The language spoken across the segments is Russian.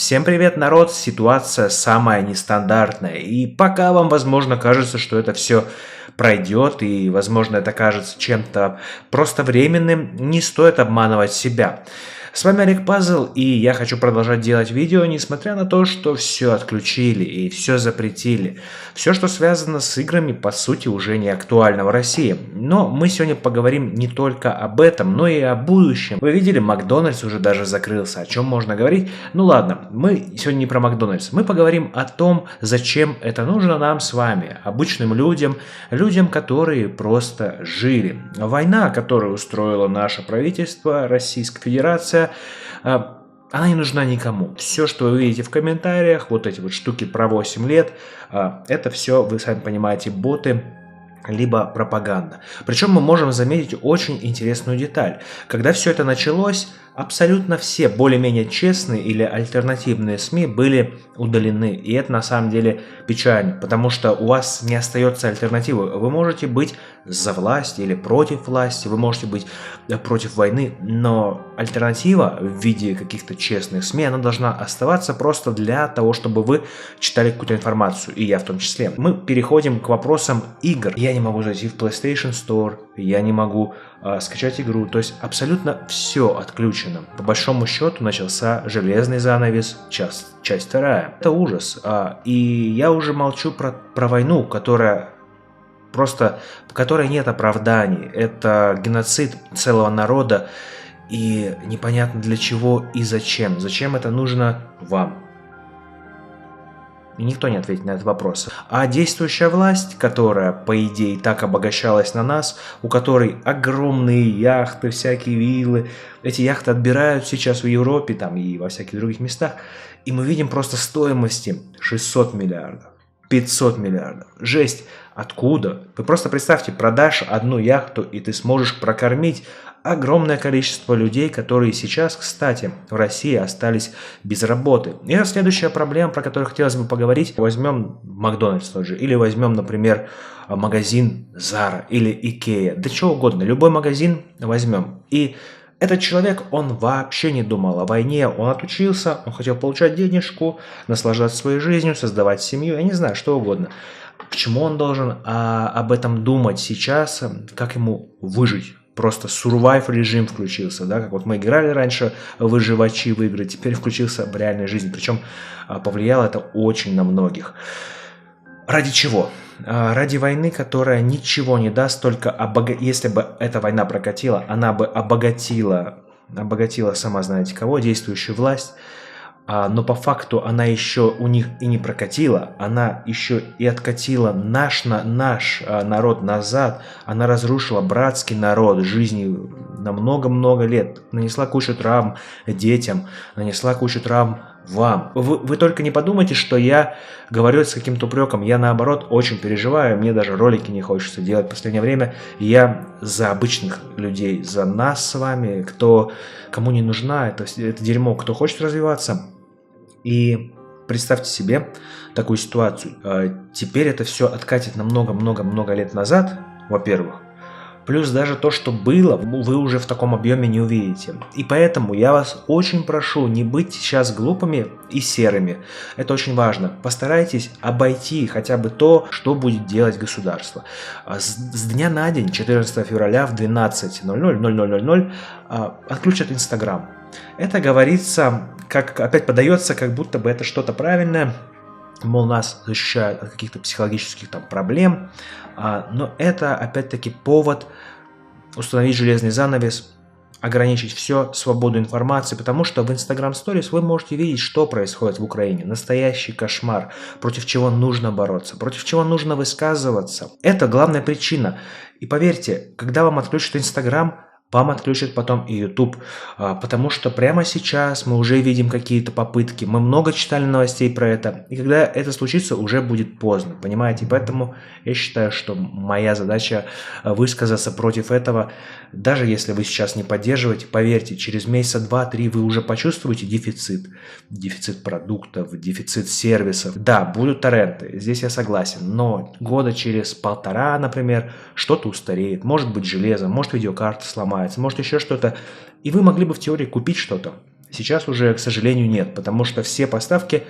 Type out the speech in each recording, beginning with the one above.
Всем привет, народ! Ситуация самая нестандартная. И пока вам, возможно, кажется, что это все пройдет, и, возможно, это кажется чем-то просто временным, не стоит обманывать себя. С вами Олег Пазл, и я хочу продолжать делать видео, несмотря на то, что все отключили и все запретили. Все, что связано с играми, по сути, уже не актуально в России. Но мы сегодня поговорим не только об этом, но и о будущем. Вы видели, Макдональдс уже даже закрылся. О чем можно говорить? Ну ладно, мы сегодня не про Макдональдс. Мы поговорим о том, зачем это нужно нам с вами, обычным людям, которые просто жили. Война, которую устроило наше правительство, Российская Федерация, она не нужна никому. Все, что вы видите в комментариях, вот эти вот штуки про 8 лет, это все, вы сами понимаете, боты, либо пропаганда. Причем мы можем заметить очень интересную деталь. Когда все это началось, абсолютно все более-менее честные или альтернативные СМИ были удалены. И это на самом деле печально, потому что у вас не остается альтернативы. Вы можете быть за власть или против власти, вы можете быть против войны, но альтернатива в виде каких-то честных СМИ, она должна оставаться просто для того, чтобы вы читали какую-то информацию, и я в том числе. Мы переходим к вопросам игр. Я не могу зайти в PlayStation Store, я не могу скачать игру, то есть абсолютно все отключено. По большому счету начался железный занавес, часть вторая. Это ужас. И я уже молчу про войну, которая нет оправданий. Это геноцид целого народа, и непонятно для чего и зачем. Зачем это нужно вам? И никто не ответит на этот вопрос. А действующая власть, которая, по идее, так обогащалась на нас, у которой огромные яхты, всякие виллы, эти яхты отбирают сейчас в Европе там, и во всяких других местах, и мы видим просто стоимости 600 миллиардов, 500 миллиардов. Жесть! Откуда? Вы просто представьте, продашь одну яхту, и ты сможешь прокормить огромное количество людей, которые сейчас, кстати, в России остались без работы. И это следующая проблема, про которую хотелось бы поговорить. Возьмем Макдональдс тот же, или возьмем, например, магазин Zara или Ikea, да чего угодно, любой магазин возьмем. И этот человек, он вообще не думал о войне, он отучился, он хотел получать денежку, наслаждаться своей жизнью, создавать семью, я не знаю, что угодно. Почему он должен об этом думать сейчас, как ему выжить? Просто survive режим включился, да, как вот мы играли раньше в выживачи в игры, теперь включился в реальной жизни, причем повлияло это очень на многих. Ради чего? Ради войны, которая ничего не даст, только если бы эта война прокатила, она бы обогатила сама знаете кого, действующую власть, но по факту она еще у них и не прокатила, она еще и откатила наш народ назад, она разрушила братский народ жизни на много-много лет, нанесла кучу травм детям, нанесла кучу травм вам. Вы только не подумайте, что я говорю с каким-то упреком, я наоборот очень переживаю, мне даже ролики не хочется делать в последнее время, я за обычных людей, за нас с вами, кому не нужна это дерьмо, кто хочет развиваться. И представьте себе такую ситуацию. Теперь это все откатит на много-много-много лет назад, во-первых. Плюс даже то, что было, вы уже в таком объеме не увидите. И поэтому я вас очень прошу не быть сейчас глупыми и серыми. Это очень важно. Постарайтесь обойти хотя бы то, что будет делать государство. С дня на день, 14 февраля в 12:00 отключат Инстаграм. Это говорится, опять подается, как будто бы это что-то правильное, мол, нас защищают от каких-то психологических проблем, но это опять-таки повод установить железный занавес, ограничить все, свободу информации, потому что в Instagram Stories вы можете видеть, что происходит в Украине. Настоящий кошмар, против чего нужно бороться, против чего нужно высказываться. Это главная причина. И поверьте, когда вам отключат Instagram, вам отключат потом и YouTube, потому что прямо сейчас мы уже видим какие-то попытки, мы много читали новостей про это, и когда это случится, уже будет поздно, понимаете? Поэтому я считаю, что моя задача высказаться против этого, даже если вы сейчас не поддерживаете, поверьте, через месяца 2-3 вы уже почувствуете дефицит продуктов, дефицит сервисов. Да, будут торренты, здесь я согласен, но года через 1,5, например, что-то устареет, может быть железо, может видеокарта сломается, может еще что-то, и вы могли бы в теории купить что-то. Сейчас уже, к сожалению, нет, потому что все поставки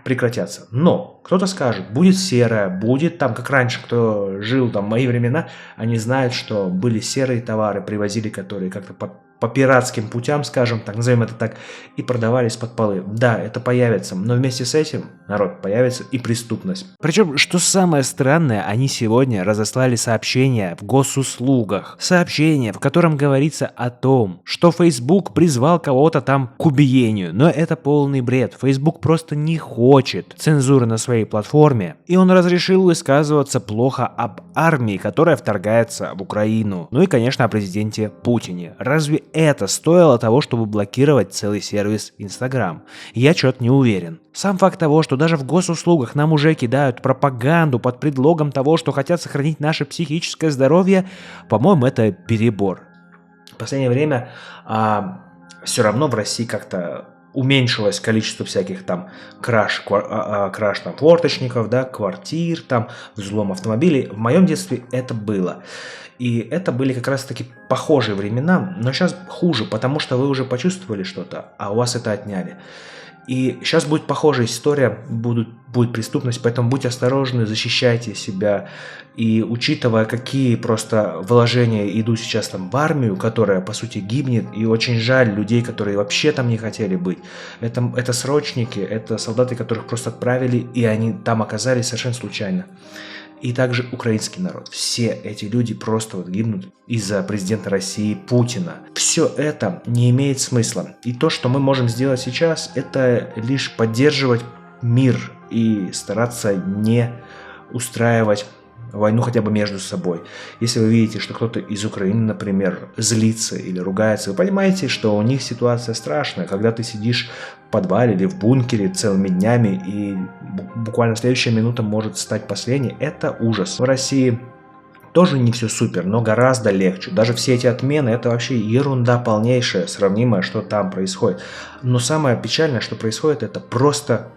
прекратятся. Но кто-то скажет, будет серая, будет там, как раньше, кто жил там в мои времена, они знают, что были серые товары, привозили, которые как-то по пиратским путям, скажем так, назовем это так, и продавались под полы. Да, это появится, но вместе с этим, народ, появится и преступность. Причем, что самое странное, они сегодня разослали сообщение в госуслугах. Сообщение, в котором говорится о том, что Facebook призвал кого-то там к убиению. Но это полный бред. Facebook просто не хочет цензуры на своей платформе. И он разрешил высказываться плохо об армии, которая вторгается в Украину. Ну и, конечно, о президенте Путине. Разве это стоило того, чтобы блокировать целый сервис Instagram? Я что-то не уверен. Сам факт того, что даже в госуслугах нам уже кидают пропаганду под предлогом того, что хотят сохранить наше психическое здоровье, по-моему, это перебор. В последнее время все равно в России как-то уменьшилось количество всяких там краж там форточников, да, квартир, там взлом автомобилей. В моем детстве это было. И это были как раз таки похожие времена, но сейчас хуже, потому что вы уже почувствовали что-то, а у вас это отняли. И сейчас будет похожая история, будет преступность, поэтому будьте осторожны, защищайте себя. И учитывая, какие просто вложения идут сейчас там в армию, которая по сути гибнет, и очень жаль людей, которые вообще там не хотели быть. Это срочники, это солдаты, которых просто отправили, и они там оказались совершенно случайно. И также украинский народ. Все эти люди просто вот гибнут из-за президента России Путина. Все это не имеет смысла. И то, что мы можем сделать сейчас, это лишь поддерживать мир и стараться не устраивать войну хотя бы между собой. Если вы видите, что кто-то из Украины, например, злится или ругается, вы понимаете, что у них ситуация страшная, когда ты сидишь в подвале или в бункере целыми днями, и буквально следующая минута может стать последней. Это ужас. В России тоже не все супер, но гораздо легче. Даже все эти отмены, это вообще ерунда полнейшая, сравнимая, что там происходит. Но самое печальное, что происходит, это просто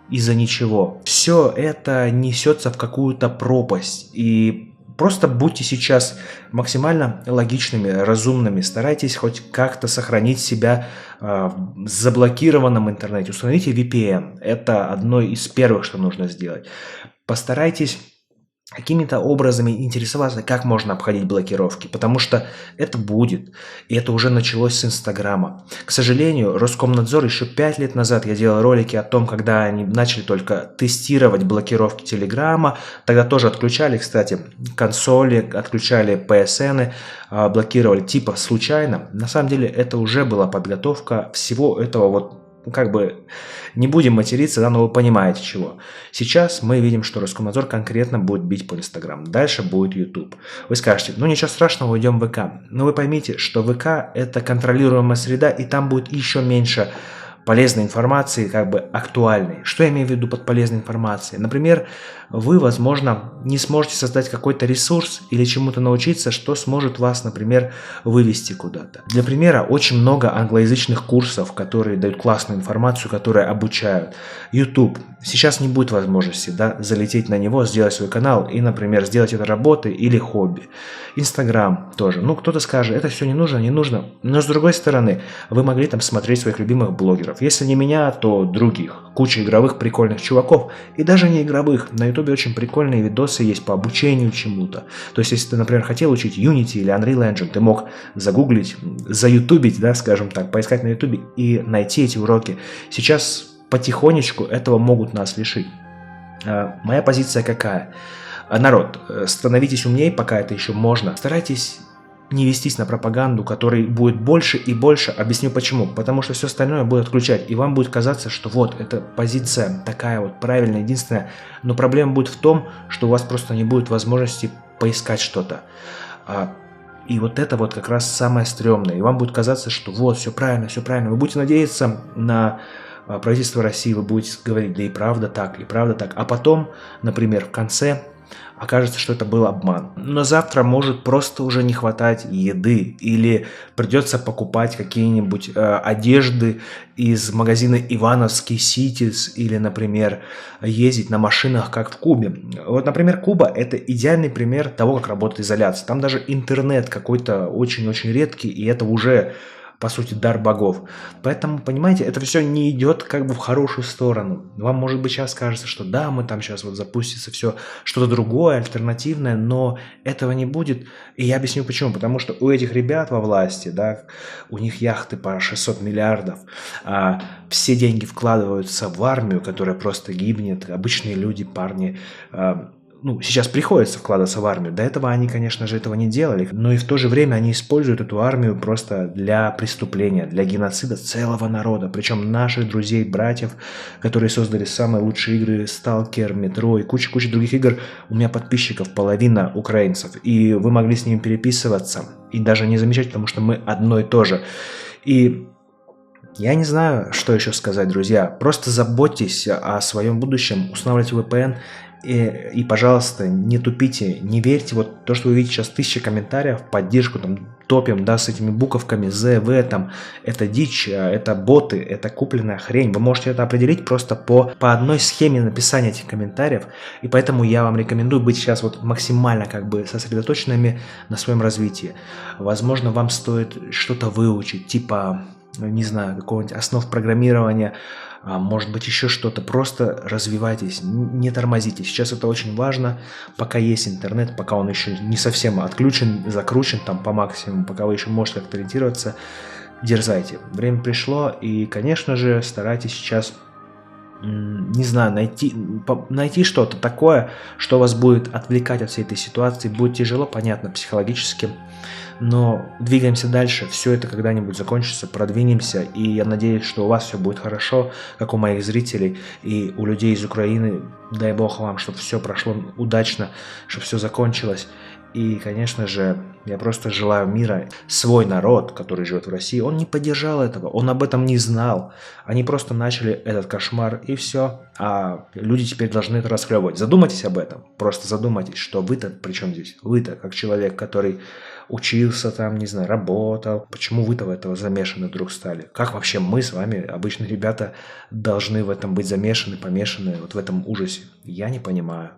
из-за ничего. Все это несется в какую-то пропасть. И просто будьте сейчас максимально логичными, разумными. Старайтесь хоть как-то сохранить себя в заблокированном интернете. Установите VPN. Это одно из первых, что нужно сделать. Постарайтесь какими-то образами интересоваться, как можно обходить блокировки, потому что это будет, и это уже началось с Инстаграма. К сожалению, Роскомнадзор еще 5 лет назад, я делал ролики о том, когда они начали только тестировать блокировки Телеграма, тогда тоже отключали, кстати, консоли, отключали PSN, блокировали типа случайно. На самом деле это уже была подготовка всего этого вот. Как бы не будем материться, да, но вы понимаете чего. Сейчас мы видим, что Роскомнадзор конкретно будет бить по Инстаграм. Дальше будет YouTube. Вы скажете, ну ничего страшного, уйдем в ВК. Но вы поймите, что ВК это контролируемая среда, и там будет еще меньше полезной информации, как бы актуальной. Что я имею в виду под полезной информацией? Например, вы, возможно, не сможете создать какой-то ресурс или чему-то научиться, что сможет вас, например, вывести куда-то. Для примера, очень много англоязычных курсов, которые дают классную информацию, которые обучают. YouTube. Сейчас не будет возможности, да, залететь на него, сделать свой канал и, например, сделать это работой или хобби. Instagram тоже. Ну, кто-то скажет, это все не нужно, не нужно. Но с другой стороны, вы могли там смотреть своих любимых блогеров. Если не меня, то других. Куча игровых прикольных чуваков. И даже не игровых. На YouTube очень прикольные видосы есть по обучению чему-то. То есть, если ты, например, хотел учить Unity или Unreal Engine, ты мог загуглить, заютубить, да, скажем так, поискать на YouTube и найти эти уроки. Сейчас потихонечку этого могут нас лишить. Моя позиция какая? Народ, становитесь умнее, пока это еще можно. Старайтесь не вестись на пропаганду, которой будет больше и больше. Объясню почему. Потому что все остальное будет отключать. И вам будет казаться, что вот, эта позиция такая вот правильная, единственная. Но проблема будет в том, что у вас просто не будет возможности поискать что-то. И вот это вот как раз самое стрёмное. И вам будет казаться, что вот, все правильно, все правильно. Вы будете надеяться на правительство России, вы будете говорить, да и правда так, и правда так. А потом, например, в конце окажется, что это был обман. Но завтра может просто уже не хватать еды, или придется покупать какие-нибудь одежды из магазина Ивановский Ситис, или, например, ездить на машинах, как в Кубе. Вот, например, Куба – это идеальный пример того, как работает изоляция. Там даже интернет какой-то очень-очень редкий, и это уже по сути, дар богов. Поэтому, понимаете, это все не идет как бы в хорошую сторону. Вам, может быть, сейчас кажется, что да, мы там сейчас вот запустится все что-то другое, альтернативное, но этого не будет. И я объясню почему. Потому что у этих ребят во власти, да, у них яхты по 600 миллиардов, все деньги вкладываются в армию, которая просто гибнет. Обычные люди, парни, сейчас приходится вкладываться в армию. До этого они, конечно же, этого не делали, но и в то же время они используют эту армию просто для преступления, для геноцида целого народа. Причем наших друзей, братьев, которые создали самые лучшие игры, Stalker, Metro и куча других игр. У меня подписчиков половина украинцев, и вы могли с ними переписываться и даже не замечать, потому что мы одно и то же. И я не знаю, что еще сказать, друзья. Просто заботьтесь о своем будущем, устанавливайте VPN и, пожалуйста, не тупите, не верьте. Вот то, что вы видите сейчас, 1000 комментариев в поддержку, там, топим, да, с этими буковками ЗВ, там, это дичь, это боты, это купленная хрень. Вы можете это определить просто по одной схеме написания этих комментариев. И поэтому я вам рекомендую быть сейчас вот максимально как бы сосредоточенными на своем развитии. Возможно, вам стоит что-то выучить, типа, не знаю, какого-нибудь основ программирования, может быть, еще что-то. Просто развивайтесь, не тормозите. Сейчас это очень важно, пока есть интернет, пока он еще не совсем отключен, закручен там по максимуму, пока вы еще можете как-то ориентироваться, дерзайте. Время пришло, и, конечно же, старайтесь сейчас, не знаю, найти что-то такое, что вас будет отвлекать от всей этой ситуации. Будет тяжело, понятно, психологически, но двигаемся дальше, все это когда-нибудь закончится, продвинемся, и я надеюсь, что у вас все будет хорошо, как у моих зрителей и у людей из Украины. Дай бог вам, чтобы все прошло удачно, чтобы все закончилось. И, конечно же, я просто желаю мира. Свой народ, который живет в России, он не поддержал этого, он об этом не знал. Они просто начали этот кошмар, и все. А люди теперь должны это расхлебывать. Задумайтесь об этом. Просто задумайтесь, что вы-то при чем здесь? Вы-то, как человек, который учился там, не знаю, работал. Почему вы-то в этого замешаны вдруг стали? Как вообще мы с вами, обычные ребята, должны в этом быть замешаны, помешаны, вот в этом ужасе? Я не понимаю.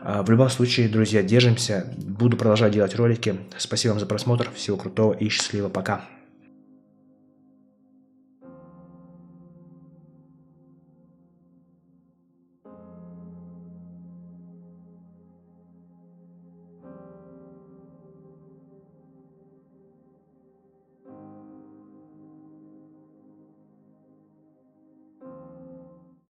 В любом случае, друзья, держимся. Буду продолжать делать ролики. Спасибо вам за просмотр. Всего крутого и счастливо. Пока.